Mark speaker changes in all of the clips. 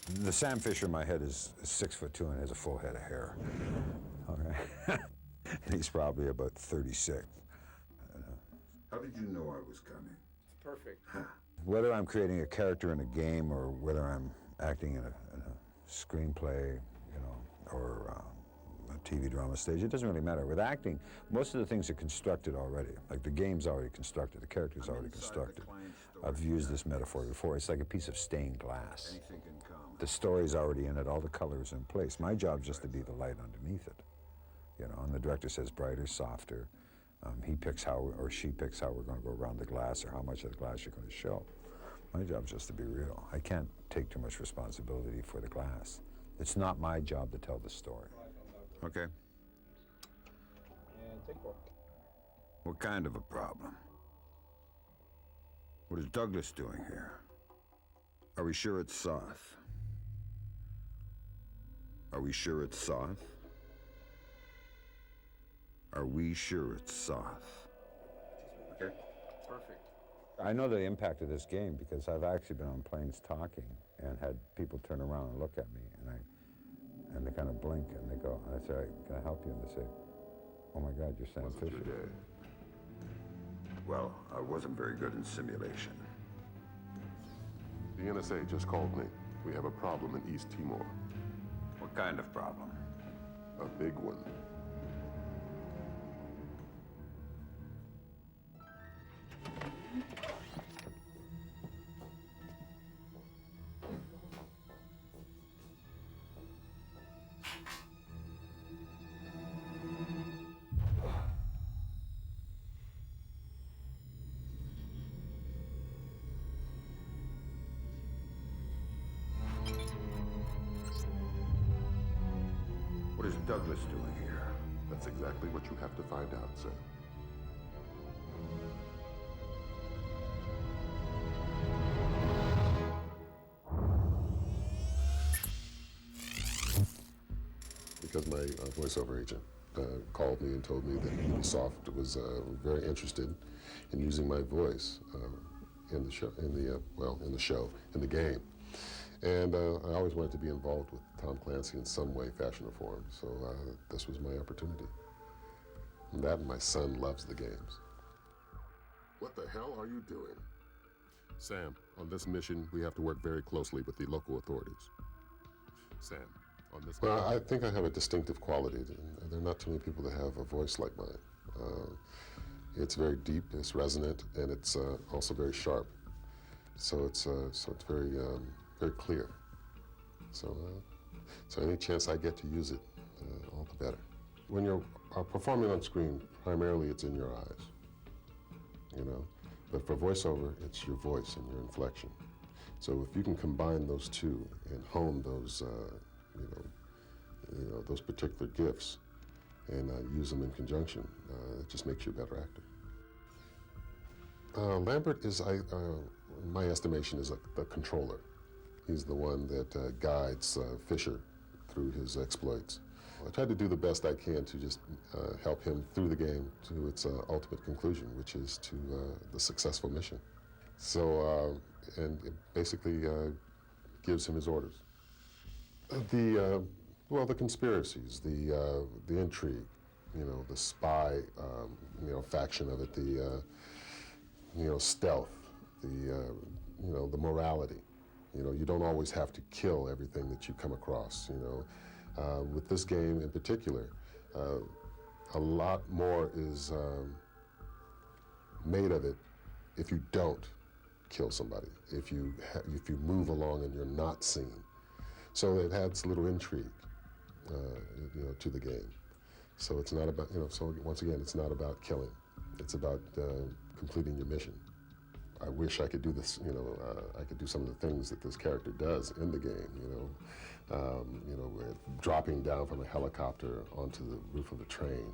Speaker 1: The Sam Fisher in my head is 6'2" and has a full head of hair. Okay. And he's probably about 36. How did you know I was coming?
Speaker 2: It's perfect.
Speaker 1: Whether I'm creating a character in a game or whether I'm acting in a screenplay, you know, or a TV drama stage, it doesn't really matter. With acting, most of the things are constructed already. Like the game's already constructed, the character's already constructed. I've used this metaphor before. It's like a piece of stained glass.
Speaker 3: Anything can come.
Speaker 1: The story's already in it, all the colors in place. My job's just to be the light underneath it. You know, and the director says brighter, softer. He picks how, or she picks how we're going to go around the glass or how much of the glass you're going to show. My job's just to be real. I can't take too much responsibility for the glass. It's not my job to tell the story.
Speaker 3: Okay.
Speaker 2: And take 4.
Speaker 3: What kind of a problem? What is Douglas doing here? Are we sure it's Soth? Are we sure it's Soth? Are we sure it's Soth?
Speaker 2: Okay. Perfect.
Speaker 1: I know the impact of this game because I've actually been on planes talking and had people turn around and look at me, and they kind of blink and they go, and I say, "Can I help you?" And they say, "Oh my God, you're Sam Fisher."
Speaker 3: Today. Well, I wasn't very good in simulation.
Speaker 4: The NSA just called me. We have a problem in East Timor.
Speaker 3: What kind of problem?
Speaker 4: A big one.
Speaker 3: What is Douglas doing here?
Speaker 4: That's exactly what you have to find out, sir. Because my voiceover agent called me and told me that Ubisoft was very interested in using my voice in the show, in the game. And I always wanted to be involved with Tom Clancy in some way, fashion, or form. So this was my opportunity. And that, and my son loves the games. What the hell are you doing? Sam, on this mission, we have to work very closely with the local authorities. Sam, on this... Well, I think I have a distinctive quality. There are not too many people that have a voice like mine. It's very deep, it's resonant, and it's also very sharp. So it's very very clear. So any chance I get to use it, all the better. When you're performing on screen, primarily it's in your eyes, you know. But for voiceover, it's your voice and your inflection. So if you can combine those two and hone those, those particular gifts and use them in conjunction, it just makes you a better actor. Lambert is, in my estimation, is the controller. He's the one that guides Fisher through his exploits. I tried to do the best I can to just help him through the game to its ultimate conclusion, which is to the successful mission. So, and it basically gives him his orders. The conspiracies, the intrigue, you know, the spy, faction of it, the, stealth, the morality. You know, you don't always have to kill everything that you come across, you know. With this game in particular, a lot more is made of it if you don't kill somebody, if you move along and you're not seen. So it adds a little intrigue, to the game. So it's not about, so once again, it's not about killing. It's about completing your mission. I wish I could do this, I could do some of the things that this character does in the game, dropping down from a helicopter onto the roof of a train,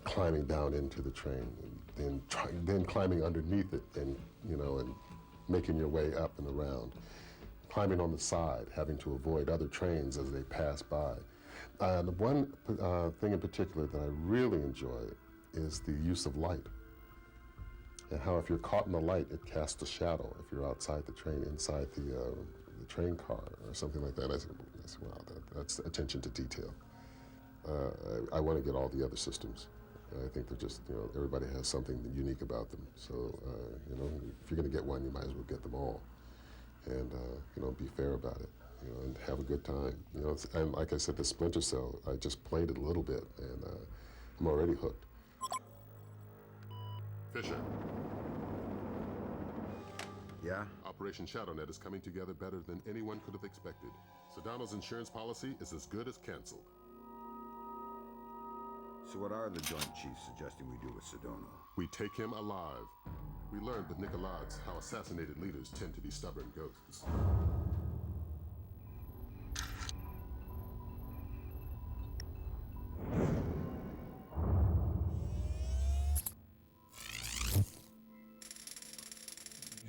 Speaker 4: climbing down into the train, and then climbing underneath it and making your way up and around. Climbing on the side, having to avoid other trains as they pass by. The one thing in particular that I really enjoy is the use of light. And how if you're caught in the light, it casts a shadow if you're outside the train, inside the train car or something like that. And I said, wow, that's attention to detail. I want to get all the other systems. I think they're just, everybody has something unique about them. So, if you're going to get one, you might as well get them all. And, be fair about it, and have a good time. And like I said, the Splinter Cell, I just played it a little bit, and I'm already hooked. Fisher.
Speaker 3: Yeah?
Speaker 4: Operation ShadowNet is coming together better than anyone could have expected. Sedano's insurance policy is as good as canceled.
Speaker 3: So what are the Joint Chiefs suggesting we do with Sedano?
Speaker 4: We take him alive. We learned with Nicolaides how assassinated leaders tend to be stubborn ghosts.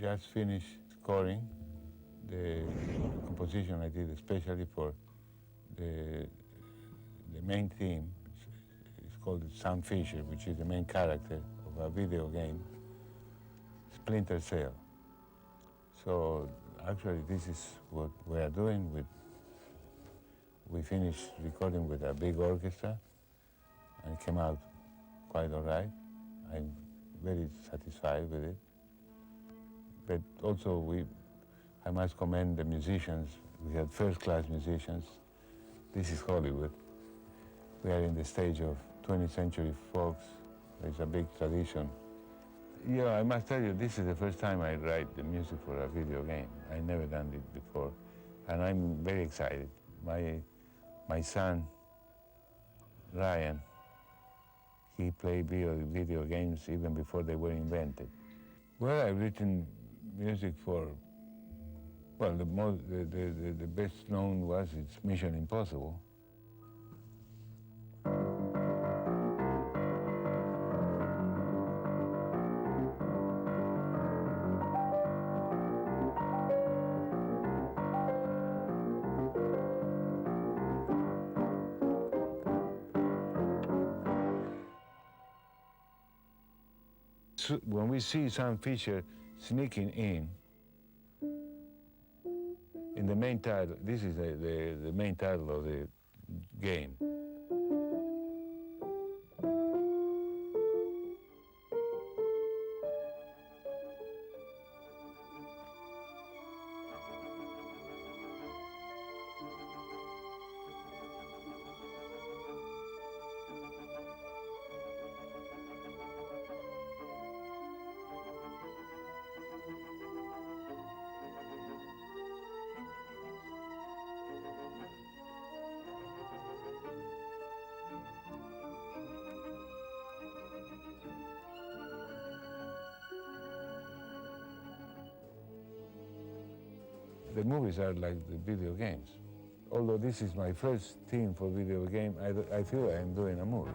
Speaker 5: Just finished scoring the composition I did especially for the main theme. It's called Sam Fisher, which is the main character of a video game, Splinter Cell. So actually this is what we are doing. We finished recording with a big orchestra and it came out quite all right. I'm very satisfied with it. But also I must commend the musicians. We had first-class musicians. This is Hollywood. We are in the stage of 20th century folks. There's a big tradition. Yeah, I must tell you, this is the first time I write the music for a video game. I never done it before, and I'm very excited. My son, Ryan, he played video games even before they were invented. Well, I've written music for, well, the best known was it's Mission Impossible. So when we see Sam Fisher sneaking in the main title, this is the main title of the game. The movies are like the video games. Although this is my first theme for video game, I feel I am doing a movie.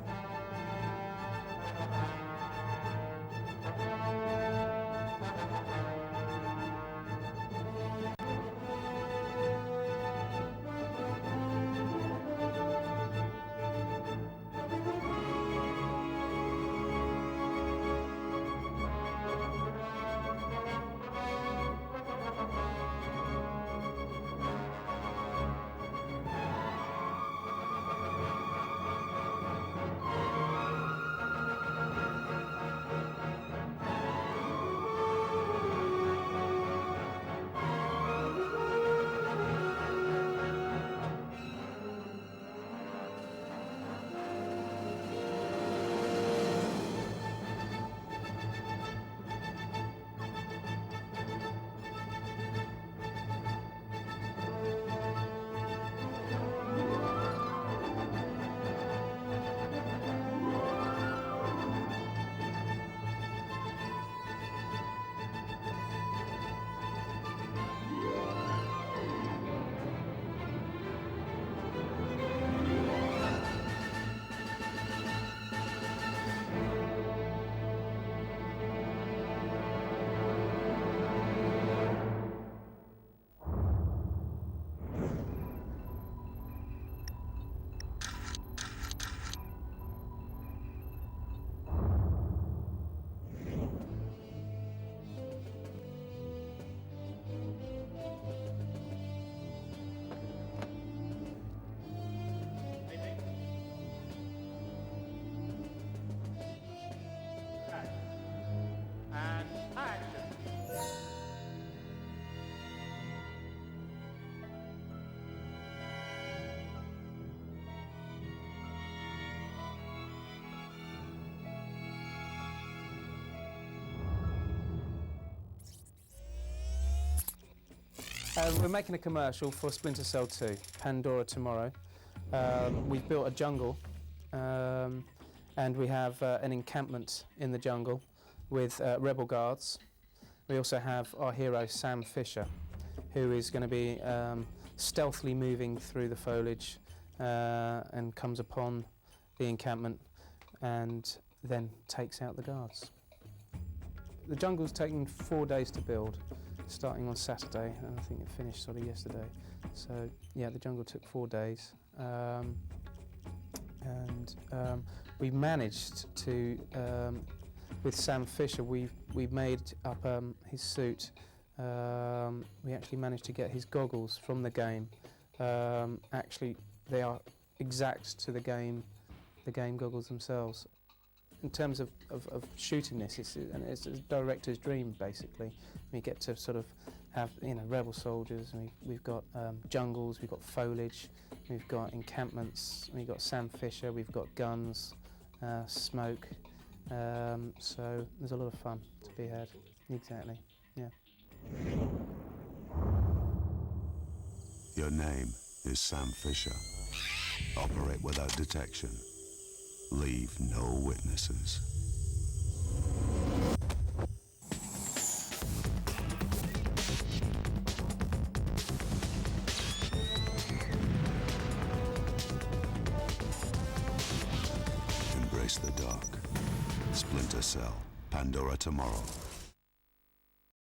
Speaker 6: We're making a commercial for Splinter Cell 2, Pandora Tomorrow. We've built a jungle, and we have an encampment in the jungle with rebel guards. We also have our hero Sam Fisher, who is going to be stealthily moving through the foliage and comes upon the encampment and then takes out the guards. The jungle's taken 4 days to build, starting on Saturday, and I think it finished sort of yesterday. So yeah, the jungle took 4 days, and we've managed to, with Sam Fisher, we've made up his suit. We actually managed to get his goggles from the game. Actually, they are exact to the game goggles themselves. In terms of shooting this, it's a director's dream, basically. We get to sort of have, rebel soldiers, and we've got jungles, we've got foliage, we've got encampments, we've got Sam Fisher, we've got guns, smoke, so there's a lot of fun to be had. Exactly, yeah.
Speaker 7: Your name is Sam Fisher. Operate without detection. Leave no witnesses. Embrace the dark. Splinter Cell, Pandora Tomorrow.